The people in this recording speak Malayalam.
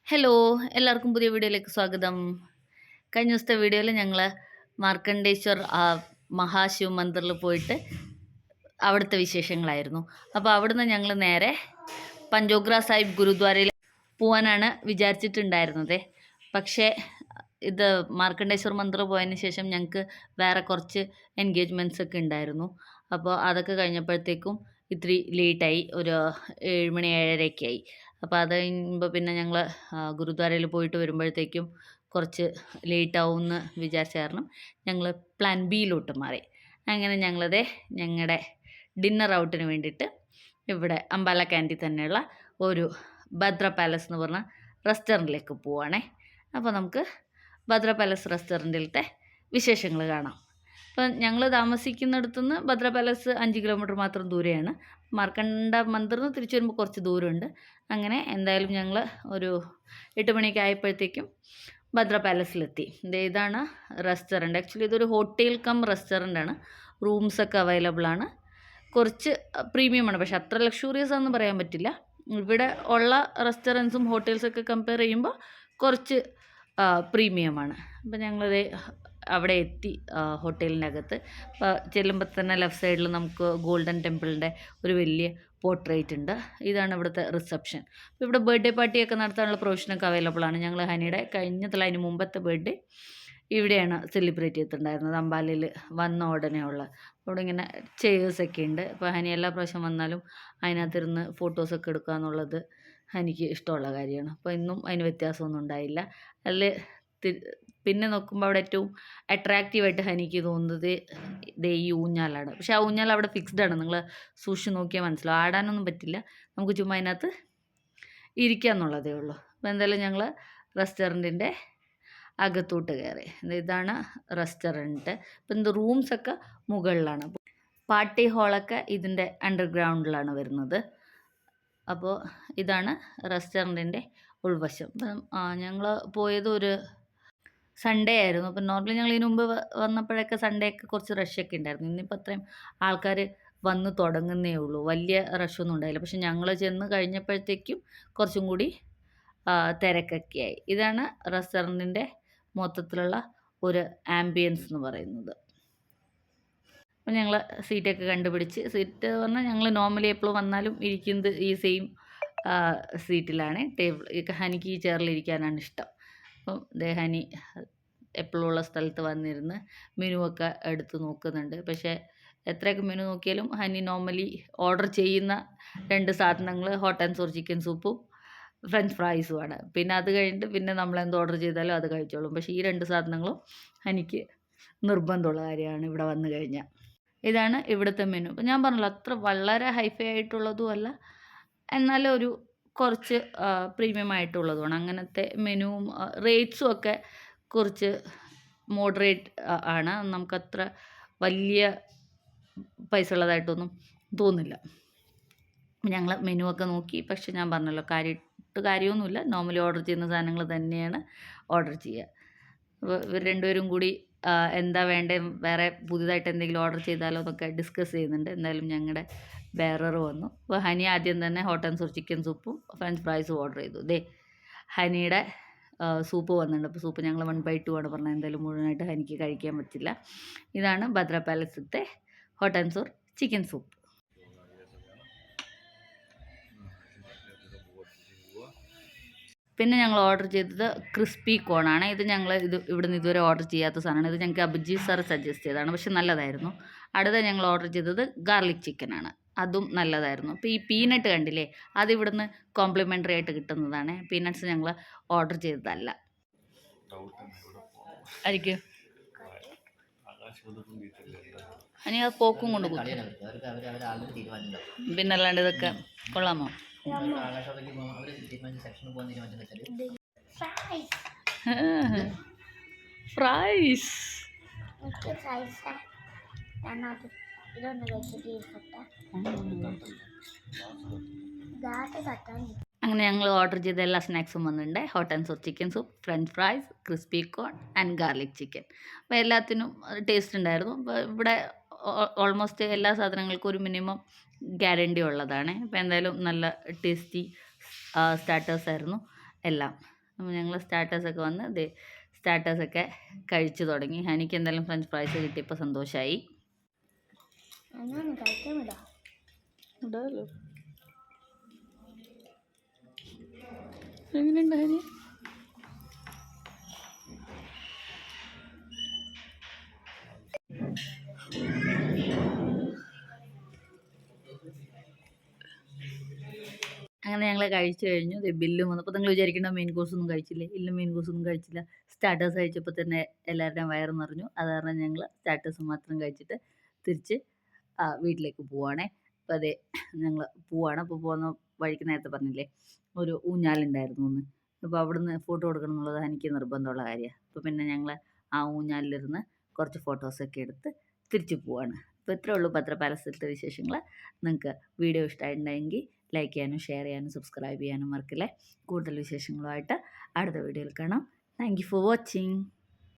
ഹലോ, എല്ലാവർക്കും പുതിയ വീഡിയോയിലേക്ക് സ്വാഗതം. കഴിഞ്ഞ ദിവസത്തെ വീഡിയോയിൽ ഞങ്ങൾ മാർക്കണ്ഡേശ്വർ മഹാശിവ മന്ദിറിൽ പോയിട്ട് അവിടുത്തെ വിശേഷങ്ങളായിരുന്നു. അപ്പോൾ അവിടുന്ന് ഞങ്ങൾ നേരെ പഞ്ചോഗ്ര സാഹിബ് ഗുരുദ്വാരയിൽ പോകാനാണ് വിചാരിച്ചിട്ടുണ്ടായിരുന്നത്. പക്ഷേ ഇത് മാർക്കണ്ഡേശ്വർ മന്ദിർ പോയതിന് ശേഷം ഞങ്ങൾക്ക് വേറെ കുറച്ച് എൻഗേജ്മെൻറ്റ്സ് ഒക്കെ ഉണ്ടായിരുന്നു. അപ്പോൾ അതൊക്കെ കഴിഞ്ഞപ്പോഴത്തേക്കും ഇത്തിരി ലേറ്റായി, ഒരു 7 മണി 7:30 ആയി. അപ്പോൾ അത് കഴിയുമ്പോൾ പിന്നെ ഞങ്ങൾ ഗുരുദ്വാരയിൽ പോയിട്ട് വരുമ്പോഴത്തേക്കും കുറച്ച് ലേറ്റ് ആവുമെന്ന് വിചാരിച്ച കാരണം ഞങ്ങൾ പ്ലാൻ ബിയിലോട്ട് മാറി. അങ്ങനെ ഞങ്ങളത് ഞങ്ങളുടെ ഡിന്നർ ഔട്ടിന് വേണ്ടിയിട്ട് ഇവിടെ അംബാല ക്യാൻറ്റീൻ തന്നെയുള്ള ഒരു ഭദ്ര പാലസ് എന്ന് പറഞ്ഞ റെസ്റ്റോറൻറ്റിലേക്ക് പോവുകയാണേ. അപ്പോൾ നമുക്ക് ഭദ്ര പാലസ് റെസ്റ്റോറൻറ്റിലത്തെ വിശേഷങ്ങൾ കാണാം. അപ്പം ഞങ്ങൾ താമസിക്കുന്നിടത്തുനിന്ന് ഭദ്ര പാലസ് 5 കിലോമീറ്റർ മാത്രം ദൂരെയാണ്. മാർക്കണ്ഡ മന്ദിറിൽ നിന്ന് തിരിച്ചു വരുമ്പോൾ കുറച്ച് ദൂരമുണ്ട്. അങ്ങനെ എന്തായാലും ഞങ്ങൾ ഒരു 8 മണിയൊക്കെ ആയപ്പോഴത്തേക്കും ഭദ്ര പാലസിലെത്തി. ഇതാണ് റെസ്റ്റോറൻറ്റ്. ആക്ച്വലി ഇതൊരു ഹോട്ടൽ കം റെസ്റ്റോറൻ്റ് ആണ്. റൂംസൊക്കെ അവൈലബിൾ ആണ്. കുറച്ച് പ്രീമിയമാണ്, പക്ഷെ അത്ര ലക്ഷൂറിയസ് ആണെന്ന് പറയാൻ പറ്റില്ല. ഇവിടെ ഉള്ള റെസ്റ്റോറൻറ്റ്സും ഹോട്ടൽസൊക്കെ കമ്പയർ ചെയ്യുമ്പോൾ കുറച്ച് പ്രീമിയമാണ്. അപ്പം ഞങ്ങളത് അവിടെ എത്തി ഹോട്ടലിൻ്റെ അകത്ത്. ചെല്ലുമ്പോൾ തന്നെ ലെഫ്റ്റ് സൈഡിൽ നമുക്ക് ഗോൾഡൻ ടെമ്പിളിൻ്റെ ഒരു വലിയ പോർട്രേറ്റ് ഉണ്ട്. ഇതാണ് ഇവിടുത്തെ റിസപ്ഷൻ. അപ്പോൾ ഇവിടെ ബർത്ത്ഡേ പാർട്ടിയൊക്കെ നടത്താനുള്ള പ്രൊവിഷനൊക്കെ അവൈലബിൾ ആണ്. ഞങ്ങൾ ഹനിയുടെ അതിന് മുമ്പത്തെ ബർത്ത്ഡേ ഇവിടെയാണ് സെലിബ്രേറ്റ് ചെയ്തിട്ടുണ്ടായിരുന്നത്, അംബാലയിൽ വന്ന ഉടനെ ഉള്ള. അവിടെ ഇങ്ങനെ ചെയേഴ്സൊക്കെ ഉണ്ട്. അപ്പോൾ ഹനി എല്ലാ പ്രാവശ്യം വന്നാലും അതിനകത്തിരുന്ന് ഫോട്ടോസൊക്കെ എടുക്കുക എന്നുള്ളത് ഹനിക്ക് ഇഷ്ടമുള്ള കാര്യമാണ്. അപ്പോൾ ഇന്നും അതിന് വ്യത്യാസമൊന്നും ഉണ്ടായില്ല. അതിൽ പിന്നെ നോക്കുമ്പോൾ അവിടെ ഏറ്റവും അട്രാക്റ്റീവായിട്ട് ഹനിക്ക് തോന്നുന്നത് ഈ ഊഞ്ഞാലാണ്. പക്ഷേ ആ ഊഞ്ഞാൽ അവിടെ ഫിക്സ്ഡ് ആണ്. നിങ്ങൾ സൂക്ഷിച്ച് നോക്കിയാൽ മനസ്സിലാവും. ആടാനൊന്നും പറ്റില്ല, നമുക്ക് ചുമ്മാ അതിനകത്ത് ഇരിക്കുക എന്നുള്ളതേ ഉള്ളൂ. അപ്പോൾ എന്തായാലും ഞങ്ങൾ റെസ്റ്റോറൻറ്റിൻ്റെ അകത്തോട്ട് കയറി. ഇതാണ് റെസ്റ്റോറൻറ്റ്. ഇപ്പം റൂംസൊക്കെ മുകളിലാണ്. പാർട്ടി ഹാളൊക്കെ ഇതിൻ്റെ അണ്ടർഗ്രൗണ്ടിലാണ് വരുന്നത്. അപ്പോൾ ഇതാണ് റെസ്റ്റോറൻറ്റിൻ്റെ ഉൾവശം. അപ്പം ഞങ്ങൾ പോയത് ഒരു സൺഡേ ആയിരുന്നു. അപ്പം നോർമലി ഞങ്ങൾ ഇതിനു മുമ്പ് വന്നപ്പോഴൊക്കെ സൺഡേ ഒക്കെ കുറച്ച് റഷൊക്കെ ഉണ്ടായിരുന്നു. ഇന്നിപ്പോൾ അത്രയും ആൾക്കാർ വന്ന് തുടങ്ങുന്നേ ഉള്ളൂ, വലിയ റഷൊന്നും ഉണ്ടായില്ല. പക്ഷെ ഞങ്ങൾ ചെന്ന് കഴിഞ്ഞപ്പോഴത്തേക്കും കുറച്ചും കൂടി തിരക്കൊക്കെ ആയി. ഇതാണ് റെസ്റ്റോറൻറ്റിൻ്റെ മൊത്തത്തിലുള്ള ഒരു ആംബിയൻസ് എന്ന് പറയുന്നത്. അപ്പം ഞങ്ങൾ സീറ്റൊക്കെ കണ്ടുപിടിച്ച്, സീറ്റ് പറഞ്ഞാൽ ഞങ്ങൾ നോർമലി എപ്പോഴും വന്നാലും ഇരിക്കുന്നത് ഈ സെയിം സീറ്റിലാണ്. ഹനിക്ക് ഈ ചെയറിലിരിക്കാനാണ് ഇഷ്ടം. അപ്പം ഹനി എപ്പോഴും ഉള്ള സ്ഥലത്ത് വന്നിരുന്ന് മെനുവൊക്കെ എടുത്ത് നോക്കുന്നുണ്ട്. പക്ഷേ എത്രയൊക്കെ മെനു നോക്കിയാലും ഹനി നോർമലി ഓർഡർ ചെയ്യുന്ന 2 സാധനങ്ങൾ ഹോട്ട് ആൻഡ് സോർ ചിക്കൻ സൂപ്പും ഫ്രഞ്ച് ഫ്രൈസുമാണ്. പിന്നെ അത് കഴിഞ്ഞിട്ട് പിന്നെ നമ്മളെന്ത് ഓർഡർ ചെയ്താലും അത് കഴിച്ചോളും. പക്ഷേ ഈ 2 സാധനങ്ങളും എനിക്ക് നിർബന്ധമുള്ള കാര്യമാണ് ഇവിടെ വന്നു കഴിഞ്ഞാൽ. ഇതാണ് ഇവിടുത്തെ മെനു. അപ്പോൾ ഞാൻ പറഞ്ഞല്ലോ, അത്ര വളരെ ഹൈഫൈ ആയിട്ടുള്ളതും അല്ല, എന്നാലും ഒരു കുറച്ച് പ്രീമിയം ആയിട്ടുള്ളതുമാണ്. അങ്ങനത്തെ മെനുവും റേറ്റ്സും ഒക്കെ കുറച്ച് മോഡറേറ്റ് ആണ്. നമുക്കത്ര വലിയ പൈസ ഉള്ളതായിട്ടൊന്നും തോന്നില്ല. ഞങ്ങൾ മെനു ഒക്കെ നോക്കി. പക്ഷെ ഞാൻ പറഞ്ഞല്ലോ, കാര്യമൊന്നുമില്ല. നോർമലി ഓർഡർ ചെയ്യുന്ന സാധനങ്ങൾ തന്നെയാണ് ഓർഡർ ചെയ്യുക. അപ്പോൾ ഇവർ രണ്ടുപേരും കൂടി എന്താ വേണ്ടത്, വേറെ പുതിയതായിട്ട് എന്തെങ്കിലും ഓർഡർ ചെയ്താലോ എന്നൊക്കെ ഡിസ്കസ് ചെയ്യുന്നുണ്ട്. എന്തായാലും ഞങ്ങളുടെ ബെയറർ വന്നു. അപ്പോൾ ഹനി ആദ്യം തന്നെ ഹോട്ട് ആൻഡ് സോർ ചിക്കൻ സൂപ്പും ഫ്രഞ്ച് ഫ്രൈസും ഓർഡർ ചെയ്തു. ഹനിയുടെ സൂപ്പ് വന്നിട്ടുണ്ട്. അപ്പോൾ സൂപ്പ് ഞങ്ങൾ 1/2 ആണ് പറഞ്ഞത്. എന്തായാലും മുഴുവനായിട്ട് ഹനിക്ക് കഴിക്കാൻ പറ്റില്ല. ഇതാണ് ഭദ്ര പാലസത്തെ hot and sour chicken soup. പിന്നെ ഞങ്ങൾ ഓർഡർ ചെയ്തത് ക്രിസ്പി കോണാണ്. ഇത് ഇവിടുന്ന് ഇതുവരെ ഓർഡർ ചെയ്യാത്ത സാധനമാണ്. ഇത് ഞങ്ങൾക്ക് അഭിജിത്ത് സാർ സജസ്റ്റ് ചെയ്തതാണ്, പക്ഷെ നല്ലതായിരുന്നു. അടുത്ത ഞങ്ങൾ ഓർഡർ ചെയ്തത് ഗാർലിക് ചിക്കനാണ്. അതും നല്ലതായിരുന്നു. അപ്പോൾ ഈ പീനട്ട് കണ്ടില്ലേ, അത് ഇവിടുന്ന് കോംപ്ലിമെൻ്ററി ആയിട്ട് കിട്ടുന്നതാണ്. പീനട്ട്സ് ഞങ്ങൾ ഓർഡർ ചെയ്തതല്ല. ആയിരിക്കും അനി അത് പോക്കും കൊണ്ട് കുത്തും. പിന്നെ അല്ലാണ്ട് ഇതൊക്കെ കൊള്ളാമോ? ഫ്രൈസ് അങ്ങനെ ഞങ്ങൾ ഓർഡർ ചെയ്ത എല്ലാ സ്നാക്സും വന്നിട്ടുണ്ട്. Hot and sour chicken soup, french fries, crispy corn and garlic chicken. അപ്പോൾ എല്ലാത്തിനും ടേസ്റ്റ് ഉണ്ടായിരുന്നു. അപ്പോൾ ഇവിടെ ഓൾമോസ്റ്റ് എല്ലാ സാധനങ്ങൾക്കും ഒരു മിനിമം ഗ്യാരണ്ടി ഉള്ളതാണ്. അപ്പോൾ എന്തായാലും നല്ല ടേസ്റ്റി സ്റ്റാർട്ടേഴ്സ് ആയിരുന്നു. എല്ലാം. അപ്പോൾ ഞങ്ങൾ സ്റ്റാർട്ടേഴ്സൊക്കെ വന്ന് സ്റ്റാർട്ടേഴ്സൊക്കെ കഴിച്ചു തുടങ്ങി. എനിക്ക് എന്തായാലും ഫ്രഞ്ച് ഫ്രൈസ് കിട്ടിയപ്പോൾ സന്തോഷമായി. അങ്ങനെ കഴിക്കാൻ വിടാമല്ലോ. എങ്ങനെയുണ്ട് ഹരി? അങ്ങനെ ഞങ്ങൾ കഴിച്ചു കഴിഞ്ഞു. ബില്ലും വന്നപ്പോൾ നിങ്ങൾ വിചാരിക്കേണ്ട മെയിൻ കോഴ്സൊന്നും കഴിച്ചില്ലേ? ഇല്ല, മെയിൻ കോഴ്സൊന്നും കഴിച്ചില്ല. സ്റ്റാർട്ടേഴ്സ് കഴിച്ചപ്പോൾ തന്നെ എല്ലാവരുടെയും വയറ് നിറഞ്ഞു. അത് കാരണം ഞങ്ങൾ സ്റ്റാർട്ടേഴ്സ് മാത്രം കഴിച്ചിട്ട് തിരിച്ച് വീട്ടിലേക്ക് പോവുകയാണേ. അപ്പോൾ അതെ, ഞങ്ങൾ പോവുകയാണ്. അപ്പോൾ പോകുന്ന വഴിക്ക് നേരത്തെ പറഞ്ഞില്ലേ ഒരു ഊഞ്ഞാലുണ്ടായിരുന്നു എന്ന്. അപ്പോൾ അവിടുന്ന് ഫോട്ടോ കൊടുക്കണം എന്നുള്ളത് എനിക്ക് നിർബന്ധമുള്ള കാര്യമാണ്. അപ്പോൾ പിന്നെ ഞങ്ങൾ ആ ഊഞ്ഞാലിലിരുന്ന് കുറച്ച് ഫോട്ടോസൊക്കെ എടുത്ത് തിരിച്ച് പോവുകയാണ്. അപ്പോൾ ഇത്രയേ ഉള്ളൂ ഭദ്ര പാലസിലത്തെ വിശേഷങ്ങൾ. നിങ്ങൾക്ക് വീഡിയോ ഇഷ്ടമായിട്ടുണ്ടെങ്കിൽ ലൈക്ക് ചെയ്യാനും ഷെയർ ചെയ്യാനും സബ്സ്ക്രൈബ് ചെയ്യാനും മറക്കില്ലേ. കൂടുതൽ വിശേഷങ്ങളുമായിട്ട് അടുത്ത വീഡിയോയിൽ കാണാം. Thank you for watching.